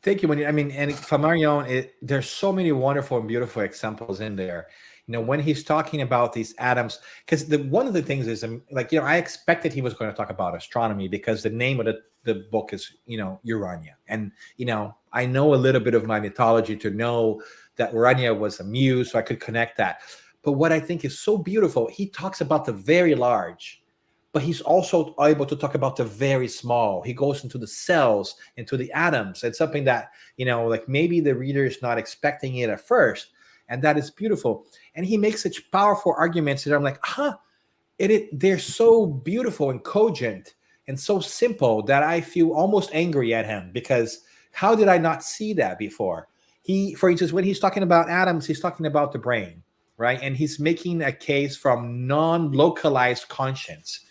Thank you. And Flammarion, there's so many wonderful and beautiful examples in there. When he's talking about these atoms, because one of the things is, I expected he was going to talk about astronomy, because the name of the book is, Urania. And, I know a little bit of my mythology to know that Urania was a muse, so I could connect that. But what I think is so beautiful, he talks about the very large, but he's also able to talk about the very small. He goes into the cells, into the atoms. It's something that, maybe the reader is not expecting it at first. And that is beautiful. And he makes such powerful arguments that I'm like, they're so beautiful and cogent and so simple that I feel almost angry at him, because how did I not see that before? For instance, when he's talking about atoms, he's talking about the brain, right? And he's making a case from non-localized conscience,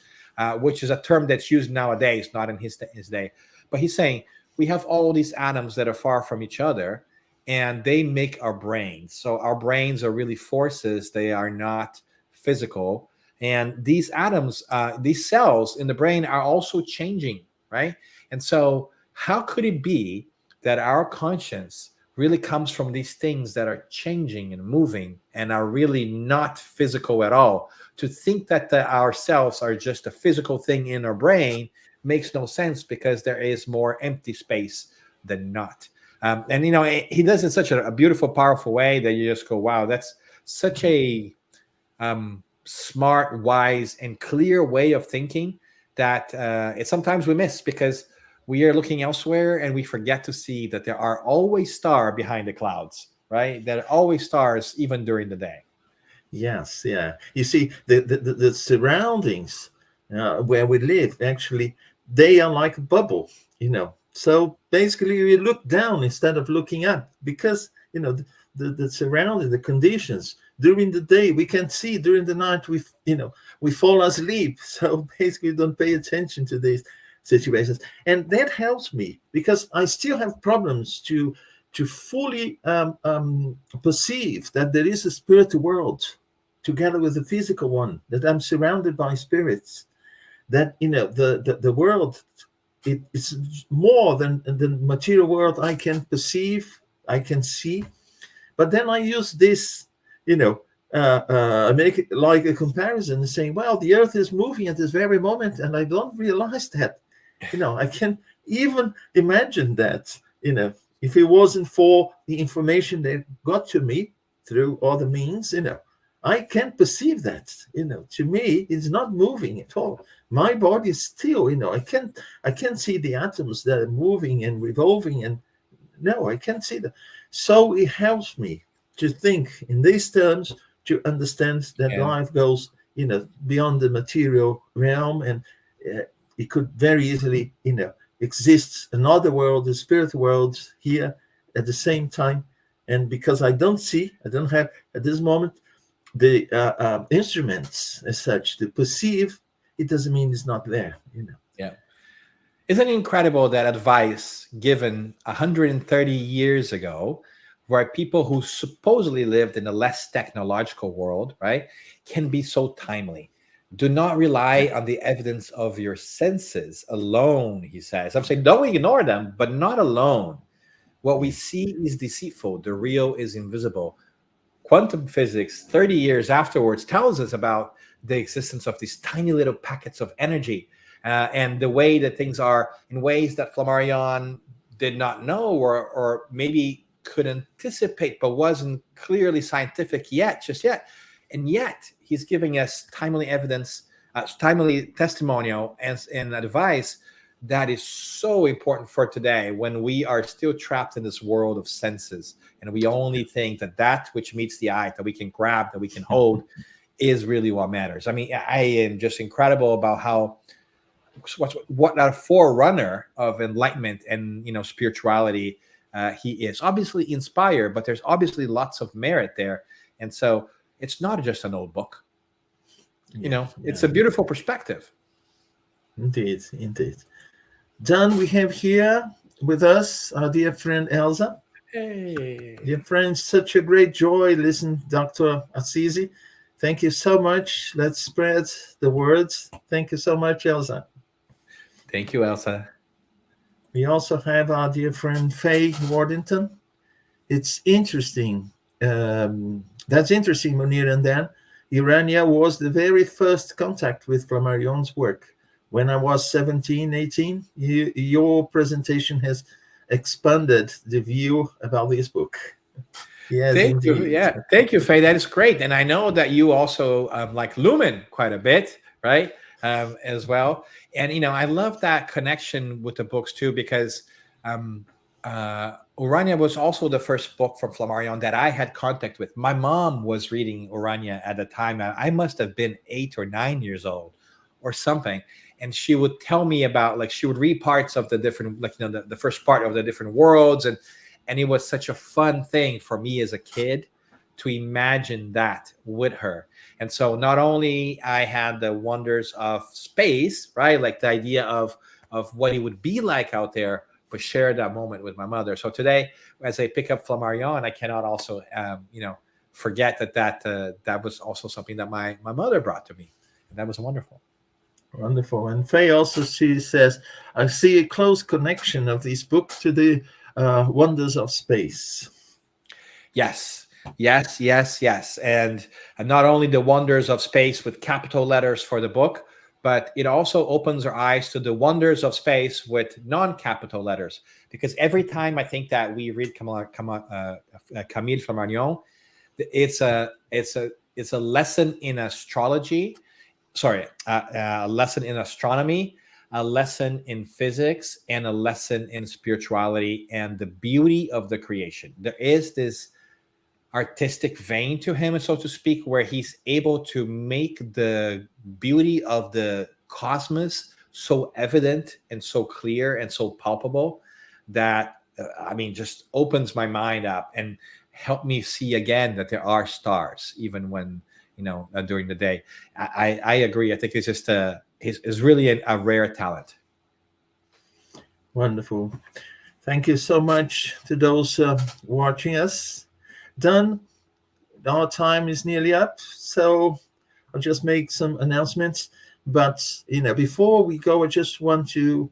which is a term that's used nowadays, not in his day. But he's saying we have all these atoms that are far from each other, and they make our brains. So our brains are really forces. They are not physical. And these atoms, these cells in the brain are also changing, right? And so how could it be that our conscience really comes from these things that are changing and moving and are really not physical at all? To think that our cells are just a physical thing in our brain makes no sense, because there is more empty space than not. And he does it in such a beautiful, powerful way that you just go, wow, that's such a smart, wise, and clear way of thinking that sometimes we miss, because we are looking elsewhere and we forget to see that there are always stars behind the clouds, right? There are always stars even during the day. Yes, yeah. You see, the surroundings where we live, actually, they are like a bubble, So basically, we look down instead of looking up, because the surrounding, the conditions during the day we can see, during the night we fall asleep. So basically, don't pay attention to these situations, and that helps me, because I still have problems to fully perceive that there is a spiritual world together with the physical one, that I'm surrounded by spirits, that the world, it's more than the material world I can perceive, I can see. But then I use this, I make it like a comparison and saying, well, the earth is moving at this very moment, and I don't realize that. I can even imagine that, if it wasn't for the information that got to me through other means, I can't perceive that. To me, it's not moving at all. My body is still, I can't see the atoms that are moving and revolving, and no, I can't see that. So it helps me to think in these terms, to understand that life goes, beyond the material realm, and it could very easily, exist another world, the spirit world, here at the same time. And because I don't have at this moment the instruments as such to perceive, it doesn't mean it's not there. Yeah. Isn't it incredible that advice given 130 years ago, where people who supposedly lived in a less technological world, right, can be so timely? Do not rely on the evidence of your senses alone, he says. I'm saying don't ignore them, but not alone. What we see is deceitful. The real is invisible. quantum physics 30 years afterwards tells us about the existence of these tiny little packets of energy, and the way that things are in ways that Flammarion did not know, or maybe could anticipate, but wasn't clearly scientific yet, just yet. And yet he's giving us timely evidence, timely testimonial and advice that is so important for today, when we are still trapped in this world of senses, and we only think that that which meets the eye, that we can grab, that we can hold, is really what matters. I mean, I am just incredible about how what a forerunner of enlightenment and spirituality he is. Obviously inspired, but there's obviously lots of merit there, and so it's not just an old book. It's a beautiful perspective. Indeed, indeed. John, we have here with us our dear friend Elsa. Hey. Dear friends, such a great joy listen, Dr. Assisi. Thank you so much. Let's spread the words. Thank you so much, Elsa. Thank you, Elsa. We also have our dear friend Faye Wardington. It's interesting. That's interesting, Munir and Dan. Urania was the very first contact with Flammarion's work. When I was 17, 18, your presentation has expanded the view about this book. Yes, thank you. indeed. Yeah, thank you, Faye. That is great. And I know that you also like Lumen quite a bit, right? As well. And I love that connection with the books too, because Urania was also the first book from Flammarion that I had contact with. My mom was reading Urania at the time. I must have been 8 or 9 years old or something. And she would tell me about, like, she would read parts of the different, like, the first part of the different worlds. And it was such a fun thing for me as a kid to imagine that with her. And so not only I had the wonders of space, right? Like the idea of what it would be like out there, but share that moment with my mother. So today, as I pick up Flammarion, I cannot also, forget that was also something that my mother brought to me. And that was wonderful. Wonderful. And Faye also, she says, I see a close connection of these books to the wonders of space. Yes. And not only the wonders of space with capital letters for the book, but it also opens our eyes to the wonders of space with non-capital letters. Because every time I think that we read Camille Flammarion, it's a lesson in astrology. A lesson in astronomy, a lesson in physics, and a lesson in spirituality and the beauty of the creation. There is this artistic vein to him, so to speak, where he's able to make the beauty of the cosmos so evident and so clear and so palpable that, just opens my mind up and help me see again that there are stars, even when, during the day. I agree. I think it's just is really a rare talent. Wonderful. Thank you so much to those watching us. Done. Our time is nearly up, so I'll just make some announcements. But before we go, I just want to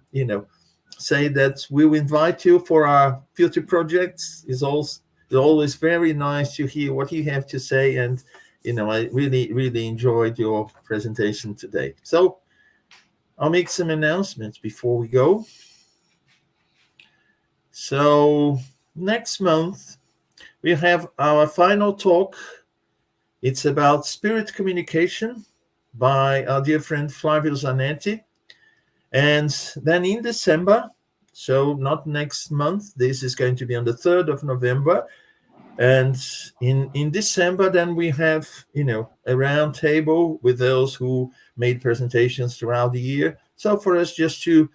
say that we'll invite you for our future projects. It's always very nice to hear what you have to say, and I really, really enjoyed your presentation today. So I'll make some announcements before we go. So next month, we have our final talk. It's about spirit communication by our dear friend Flavio Zanetti. And then in December, so not next month, this is going to be on the 3rd of November. And in December, then we have, a round table with those who made presentations throughout the year. So for us just to,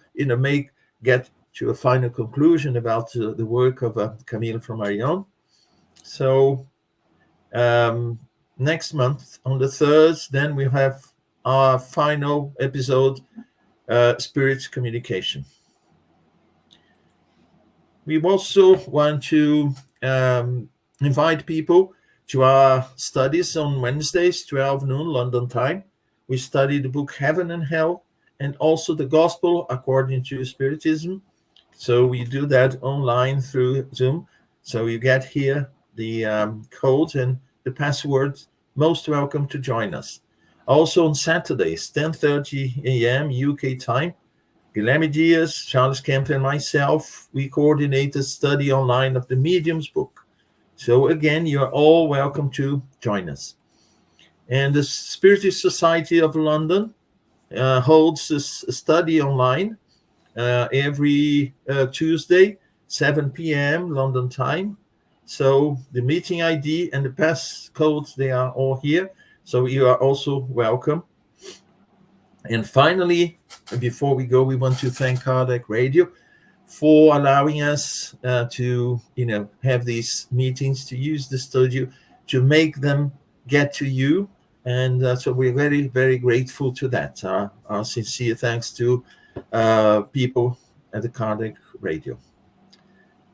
get to a final conclusion about the work of Camille Flammarion. So next month on the 3rd, then we have our final episode, Spirit Communication. We also want to invite people to our studies on Wednesdays, 12 noon London time. We study the book Heaven and Hell and also the Gospel according to Spiritism. So we do that online through Zoom. So you get here the code and the password, most welcome to join us. Also on Saturdays, 10:30 a.m. UK time, Guilherme Dias, Charles Kemp, and myself, we coordinate a study online of the Medium's book. So again, you're all welcome to join us. And the Spiritist Society of London holds this study online every Tuesday, 7 p.m. London time. So the meeting ID and the passcodes, they are all here. So you are also welcome. And finally, before we go, we want to thank Kardec Radio for allowing us to, have these meetings, to use the studio, to make them get to you. And so we're very, very grateful to that. Our sincere thanks to people at the Kardec Radio.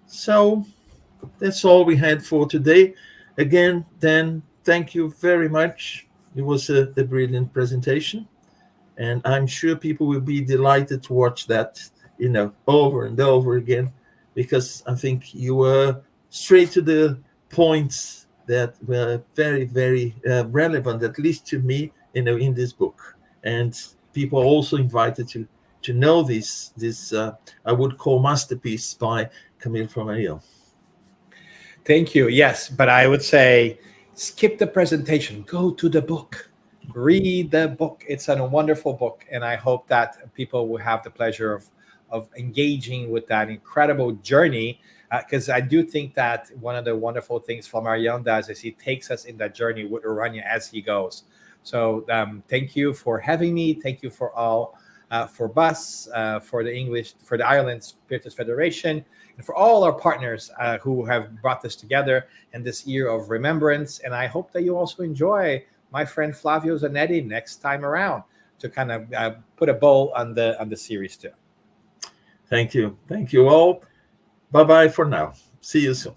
So that's all we had for today. Again, Dan, thank you very much. It was a brilliant presentation. And I'm sure people will be delighted to watch that, over and over again, because I think you were straight to the points that were very, very relevant, at least to me, in this book. And people are also invited to know this I would call masterpiece by Camille Flammarion. Thank you. Yes, but I would say skip the presentation, go to the book. Read the book. It's a wonderful book, and I hope that people will have the pleasure of engaging with that incredible journey, because I do think that one of the wonderful things Flammarion does is he takes us in that journey with Urania as he goes. So thank you for having me. Thank you for all, for BUS, for the Ireland Spiritist Federation, and for all our partners who have brought this together in this year of remembrance. And I hope that you also enjoy my friend Flavio Zanetti next time around to kind of put a bow on the series too. Thank you. Thank you all. Bye-bye for now. See you soon.